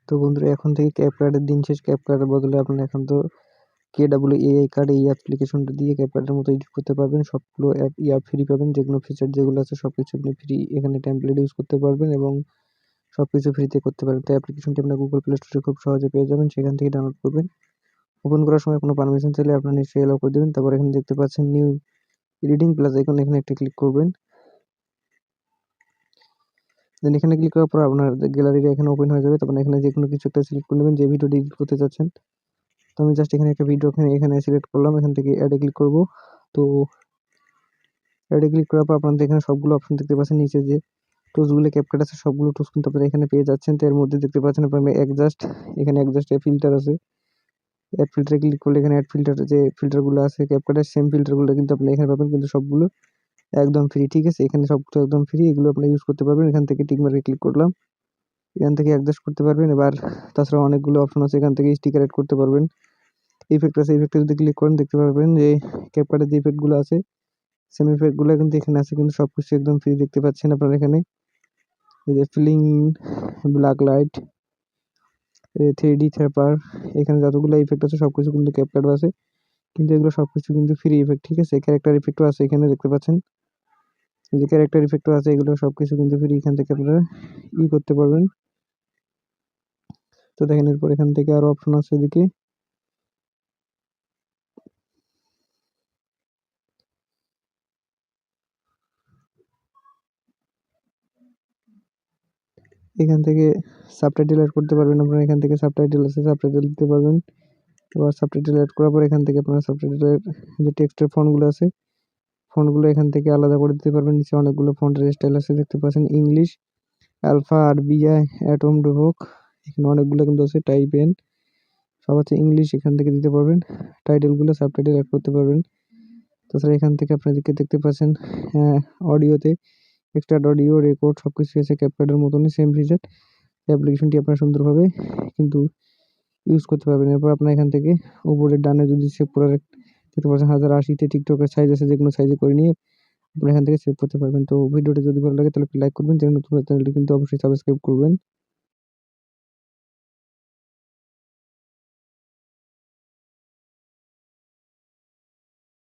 তো বন্ধুরা এখন থেকে ক্যাপকার্টের দিন শেষ। ক্যাপকার্টের বদলে আপনারা এখন তো KWAI কার্ড এই অ্যাপ্লিকেশনটা দিয়ে ক্যাপকার্টের মতো এডিট করতে পারবেন। সবগুলো অ্যাপ ফ্রি পাবেন, যেগুলো ফিচার যেগুলো আছে সবকিছু আপনি ফ্রি এখানে টেমপ্লেট ইউজ করতে পারবেন এবং সবকিছু ফ্রিতে করতে পারবেন। তো অ্যাপ্লিকেশনটি আপনার গুগল প্লে স্টোরে খুব সহজে পেয়ে যাবেন, সেখান থেকে ডাউনলোড করবেন। ওপেন করার সময় কোনো পারমিশন চাইলে আপনারা নিশ্চয়ই অ্যালাউ করে দেবেন। তারপর এখানে দেখতে পাচ্ছেন নিউ রিডিং প্লাস আইকন, এখানে একটা ক্লিক করবেন। দেন এখানে ক্লিক করার পর আপনার গ্যালারিটা এখানে ওপেন হয়ে যাবে। তখন এখানে যে কোনো কিছু একটা সিলেক্ট করে নেবেন, যে ভিডিওটি এডিট করতে চাচ্ছেন। তো আমি জাস্ট এখানে একটা ভিডিও এখানে সিলেক্ট করলাম, এখান থেকে অ্যাডে ক্লিক করব। তো অ্যাডে ক্লিক করার পর আপনাদের এখানে সবগুলো অপশন দেখতে পাচ্ছেন, নিচে যে টুলসগুলো ক্যাপকাট আছে সবগুলো টুলস কিন্তু আপনারা এখানে পেয়ে যাচ্ছেন। তো এর মধ্যে দেখতে পাচ্ছেন আপনারা অ্যাডজাস্ট, এখানে অ্যাডজাস্ট ফিল্টার আছে। অ্যাড ফিল্টারে ক্লিক করলে এখানে অ্যাড ফিল্টার যে ফিল্টারগুলো আছে ক্যাপকাটের সেম ফিল্টারগুলো কিন্তু আপনি এখানে পাবেন, কিন্তু সবগুলো একদম ফ্রি। ঠিক আছে, এখানে সবগুলো একদম ফ্রি, এগুলো আপনি ইউজ করতে পারবেন। এখান থেকে টিক মার্কে ক্লিক করলাম, এখান থেকে অ্যাডজাস্ট করতে পারবেন। এবার তাছাড়া অনেকগুলো অপশন আছে, এখান থেকে স্টিকার অ্যাড করতে পারবেন। ইফেক্ট আছে, ইফেক্টে যদি ক্লিক করেন দেখতে পারবেন যে ক্যাপকাটের যে ইফেক্টগুলো আছে সেম ইফেক্টগুলো কিন্তু এখানে আছে, কিন্তু সবকিছু একদম ফ্রি দেখতে পাচ্ছেন আপনারা এখানে। এই যে filling in, black light, 3D থ্যাপার, এখানে যতগুলো ইফেক্ট আছে সবকিছু কিন্তু ক্যাপকাটও আছে, কিন্তু এগুলো সবকিছু কিন্তু ফ্রি ইফেক্ট। ঠিক আছে, ক্যারেক্টার ইফেক্টও আছে এখানে দেখতে পাচ্ছেন, যে ক্যারেক্টার ইফেক্টও আছে, এগুলো সবকিছু কিন্তু ফ্রি, এখান থেকে আপনারা করতে পারবেন। তো দেখেন এরপর এখান থেকে আরো অপশন আছে এদিকে। এখান থেকে সাবটাইটেল অ্যাড করতে পারবেন আপনারা, এখান থেকে সাবটাইটেল আছে সাবটাইটেল দিতে পারবেন। এবার সাবটাইটেল অ্যাড করার পর এখান থেকে আপনারা সাবটাইটেলের যে টেক্সটের ফন্টগুলো আছে ফন্টগুলো এখান থেকে আলাদা করে দিতে পারবেন। নিচে অনেকগুলো ফন্টের স্টাইল আছে দেখতে পাচ্ছেন, ইংলিশ, আলফা, আরবিআই, অ্যাটম, ডুভোক, এখানে অনেকগুলো কিন্তু আছে, টাইপ এন, সব হচ্ছে ইংলিশ, এখান থেকে দিতে পারবেন। টাইটেলগুলো সাবটাইটেল অ্যাড করতে পারবেন। তাছাড়া এখান থেকে আপনাদেরকে দেখতে পাচ্ছেন অডিওতে এক্সট্রা অডিও রেকর্ড সবকিছু আছে ক্যাপকাটের মতনই সেম ফিচার। অ্যাপ্লিকেশনটি আপনারা সুন্দরভাবে কিন্তু ইউজ করতে পারবেন। এরপর আপনার এখান থেকে উপরের ডানে যদি সেভ করার দেখতে পাচ্ছেন 1080-তে টিকটকের সাইজ আছে, যেকোনো সাইজে করে নিয়ে আপনি এখান থেকে সেভ করতে পারবেন। তো ভিডিওটি যদি ভালো লাগে তাহলে লাইক করবেন, চ্যানেল নতুন চ্যানেলটি কিন্তু অবশ্যই সাবস্ক্রাইব করবেন।